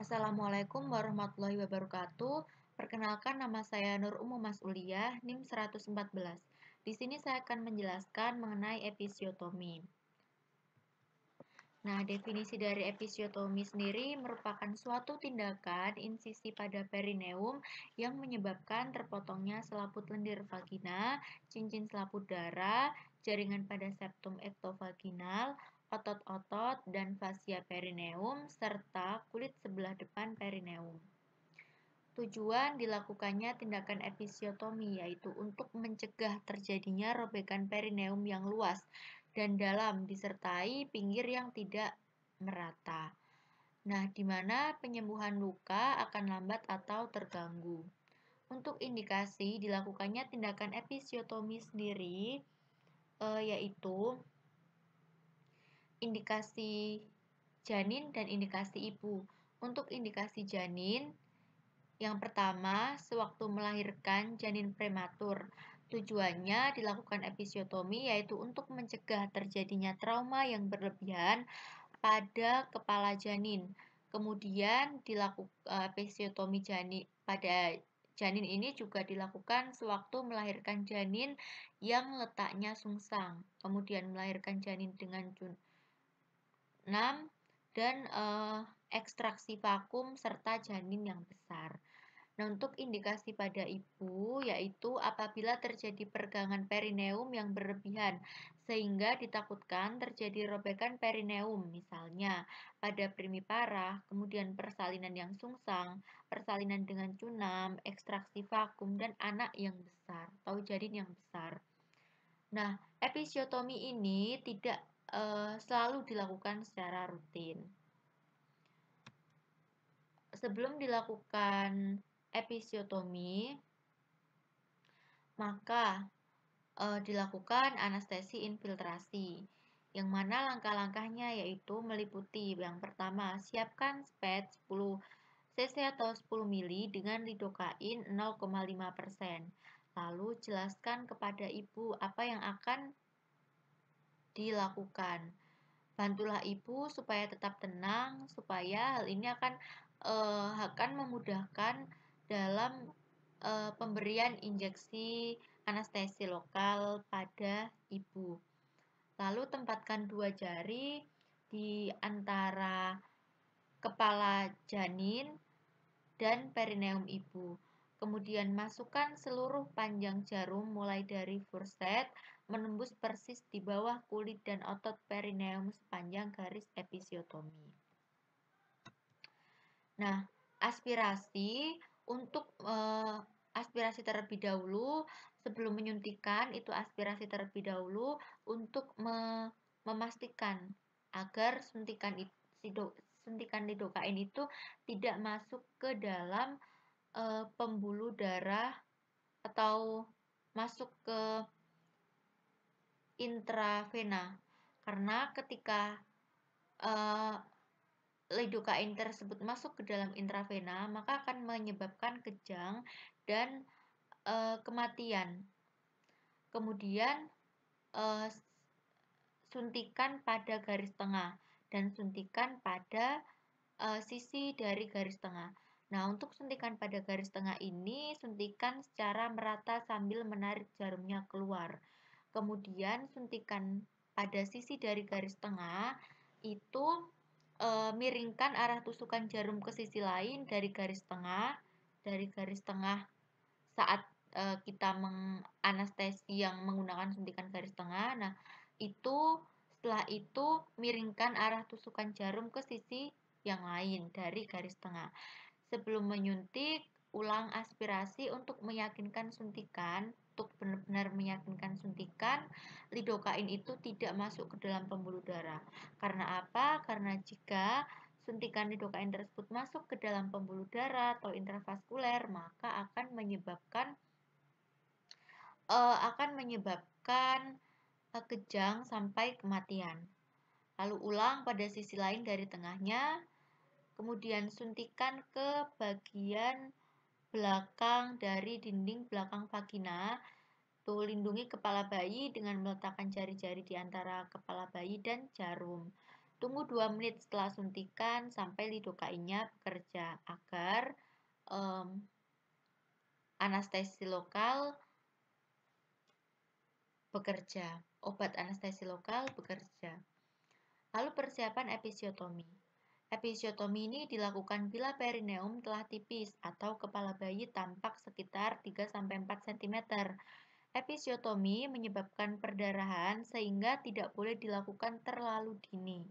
Assalamualaikum warahmatullahi wabarakatuh. Perkenalkan, nama saya Nur Umu Mas'uliyah, NIM 114. Di sini saya akan menjelaskan mengenai episiotomi. Nah, definisi dari episiotomi sendiri merupakan suatu tindakan insisi pada perineum yang menyebabkan terpotongnya selaput lendir vagina, cincin selaput darah, jaringan pada septum ektovaginal, otot-otot, dan fasia perineum, serta kulit sebelah depan perineum. Tujuan dilakukannya tindakan episiotomi yaitu untuk mencegah terjadinya robekan perineum yang luas dan dalam disertai pinggir yang tidak merata. Nah, di mana penyembuhan luka akan lambat atau terganggu. Untuk indikasi dilakukannya tindakan episiotomi sendiri yaitu indikasi janin dan indikasi ibu. Untuk indikasi janin, yang pertama, sewaktu melahirkan janin prematur. Tujuannya dilakukan episiotomi yaitu untuk mencegah terjadinya trauma yang berlebihan pada kepala janin. Kemudian dilakukan episiotomi janin pada janin ini juga dilakukan sewaktu melahirkan janin yang letaknya sungsang. Kemudian melahirkan janin dengan 6 dan ekstraksi vakum serta janin yang besar. Nah, untuk indikasi pada ibu yaitu apabila terjadi pergangan perineum yang berlebihan sehingga ditakutkan terjadi robekan perineum, misalnya pada primiparah, kemudian persalinan yang sungsang, persalinan dengan cunam, ekstraksi vakum, dan anak yang besar atau janin yang besar. Nah, episiotomi ini tidak selalu dilakukan secara rutin. Sebelum dilakukan episiotomi, maka dilakukan anestesi infiltrasi, yang mana langkah-langkahnya yaitu meliputi yang pertama, siapkan spet 10 cc atau 10 ml dengan lidokain 0,5%. Lalu jelaskan kepada ibu apa yang akan dilakukan. Bantulah ibu supaya tetap tenang, supaya hal ini akan memudahkan dalam pemberian injeksi anestesi lokal pada ibu. Lalu tempatkan 2 jari di antara kepala janin dan perineum ibu. Kemudian masukkan seluruh panjang jarum mulai dari furset menembus persis di bawah kulit dan otot perineum sepanjang garis episiotomi. Nah, untuk aspirasi terlebih dahulu sebelum menyuntikan itu aspirasi terlebih dahulu untuk memastikan agar suntikan lidokain itu tidak masuk ke dalam pembuluh darah atau masuk ke intravena, karena ketika lidokain tersebut masuk ke dalam intravena maka akan menyebabkan kejang dan kematian. Kemudian suntikan pada garis tengah dan suntikan pada sisi dari garis tengah. Nah, untuk suntikan pada garis tengah ini, suntikan secara merata sambil menarik jarumnya keluar. Kemudian, suntikan pada sisi dari garis tengah, itu miringkan arah tusukan jarum ke sisi lain dari garis tengah saat kita menganestesi yang menggunakan suntikan garis tengah. Nah, setelah itu miringkan arah tusukan jarum ke sisi yang lain dari garis tengah. Sebelum menyuntik, ulang aspirasi untuk meyakinkan suntikan, untuk benar-benar meyakinkan suntikan, lidokain itu tidak masuk ke dalam pembuluh darah. Karena apa? Karena jika suntikan lidokain tersebut masuk ke dalam pembuluh darah atau intravaskuler, maka akan menyebabkan kejang sampai kematian. Lalu ulang pada sisi lain dari tengahnya, kemudian suntikan ke bagian belakang dari dinding belakang vagina. Lindungi kepala bayi dengan meletakkan jari-jari di antara kepala bayi dan jarum. Tunggu 2 menit setelah suntikan sampai lidokainya bekerja agar anestesi lokal bekerja. Obat anestesi lokal bekerja. Lalu persiapan episiotomi. Episiotomi ini dilakukan bila perineum telah tipis atau kepala bayi tampak sekitar 3-4 cm. Episiotomi menyebabkan perdarahan sehingga tidak boleh dilakukan terlalu dini.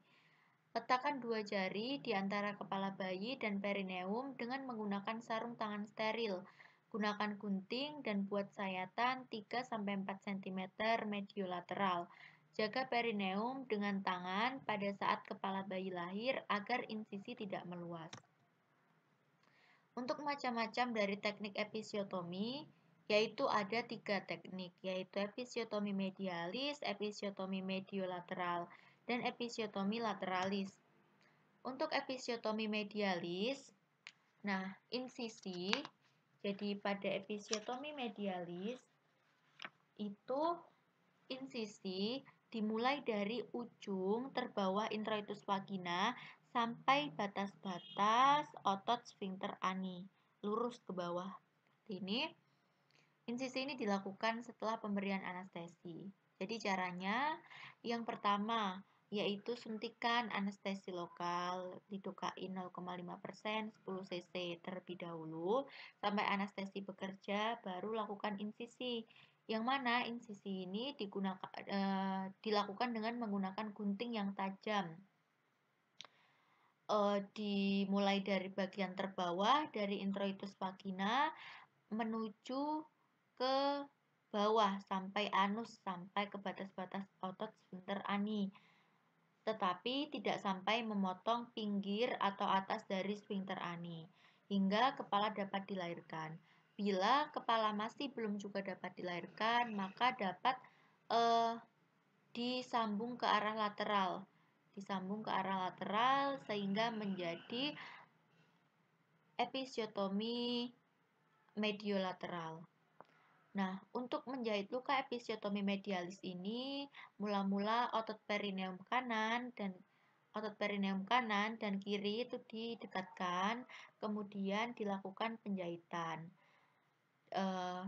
Letakkan 2 jari di antara kepala bayi dan perineum dengan menggunakan sarung tangan steril. Gunakan gunting dan buat sayatan 3-4 cm mediolateral. Jaga perineum dengan tangan pada saat kepala bayi lahir agar insisi tidak meluas. Untuk macam-macam dari teknik episiotomi, yaitu ada 3 teknik, yaitu episiotomi medialis, episiotomi mediolateral, dan episiotomi lateralis. Untuk episiotomi medialis, nah insisi, jadi pada episiotomi medialis itu insisi dimulai dari ujung terbawah introitus vagina sampai batas-batas otot sphincter ani, lurus ke bawah. Ini insisi ini dilakukan setelah pemberian anestesi. Jadi caranya yang pertama yaitu suntikan anestesi lokal, lidocain 0,5% 10 cc terlebih dahulu sampai anestesi bekerja, baru lakukan insisi. Yang mana insisi ini dilakukan dengan menggunakan gunting yang tajam. Dimulai dari bagian terbawah dari introitus vagina menuju ke bawah sampai anus, sampai ke batas-batas otot sphincter ani, tetapi tidak sampai memotong pinggir atau atas dari sphincter ani hingga kepala dapat dilahirkan. Bila kepala masih belum juga dapat dilahirkan, maka dapat disambung ke arah lateral, sehingga menjadi episiotomi mediolateral. Nah, untuk menjahit luka episiotomi medialis ini, mula-mula otot perineum kanan dan kiri itu didekatkan, kemudian dilakukan penjahitan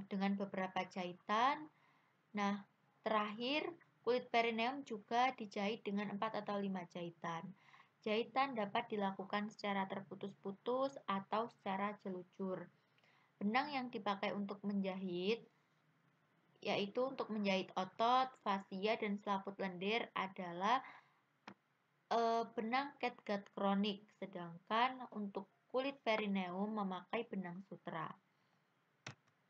dengan beberapa jahitan. Nah, terakhir kulit perineum juga dijahit dengan 4 atau 5 jahitan. Jahitan dapat dilakukan secara terputus-putus atau secara jelucur. Benang yang dipakai untuk menjahit, yaitu untuk menjahit otot, fasia, dan selaput lendir adalah benang catgut kronik, sedangkan untuk kulit perineum memakai benang sutra.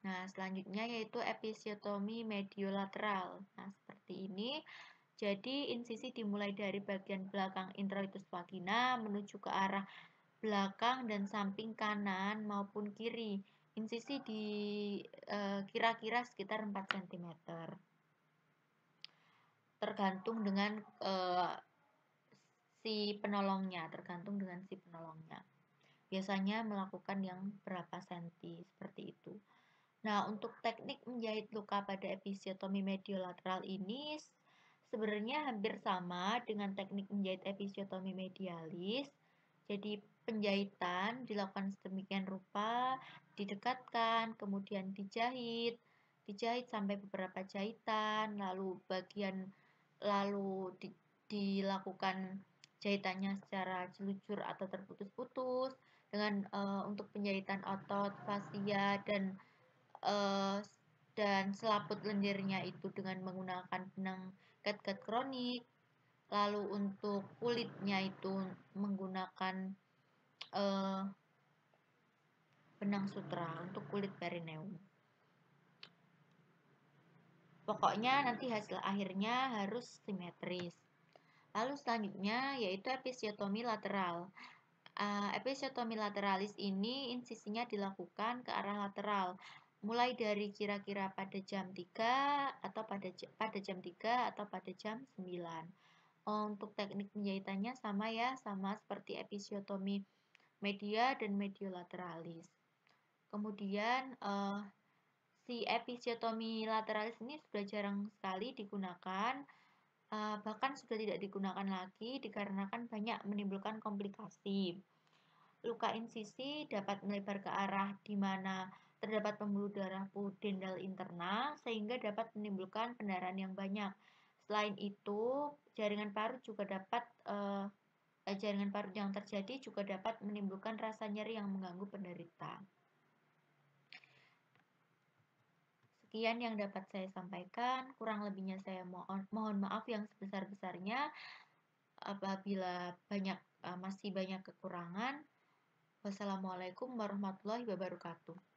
Nah, selanjutnya yaitu episiotomi mediolateral. Nah, seperti ini. Jadi, insisi dimulai dari bagian belakang introitus vagina menuju ke arah belakang dan samping kanan maupun kiri. Insisi di kira-kira sekitar 4 cm. Tergantung dengan si penolongnya. Biasanya melakukan yang berapa senti, seperti itu. Nah, untuk teknik menjahit luka pada episiotomi mediolateral ini sebenarnya hampir sama dengan teknik menjahit episiotomi medialis. Jadi, penjahitan dilakukan sedemikian rupa, didekatkan, kemudian dijahit sampai beberapa jahitan, lalu dilakukan jahitannya secara jelucur atau terputus-putus dengan untuk penjahitan otot, fasia, dan selaput lendirnya itu dengan menggunakan benang catgut kronik. Lalu untuk kulitnya itu menggunakan benang sutra untuk kulit perineum. Pokoknya nanti hasil akhirnya harus simetris. Lalu selanjutnya yaitu episiotomi lateral. Episiotomi lateralis ini insisinya dilakukan ke arah lateral, mulai dari kira-kira pada jam 3 atau pada jam 3 atau pada jam 9. Untuk teknik penjahitannya sama seperti episiotomi media dan mediolateralis. Kemudian si episiotomi lateralis ini sudah jarang sekali digunakan bahkan sudah tidak digunakan lagi dikarenakan banyak menimbulkan komplikasi. Luka insisi dapat melebar ke arah di mana terdapat pembuluh darah pudendal internal sehingga dapat menimbulkan pendarahan yang banyak. Selain itu, jaringan parut juga dapat jaringan parut yang terjadi juga dapat menimbulkan rasa nyeri yang mengganggu penderita. Sekian yang dapat saya sampaikan, kurang lebihnya saya mohon maaf yang sebesar-besarnya apabila masih banyak kekurangan. Wassalamualaikum warahmatullahi wabarakatuh.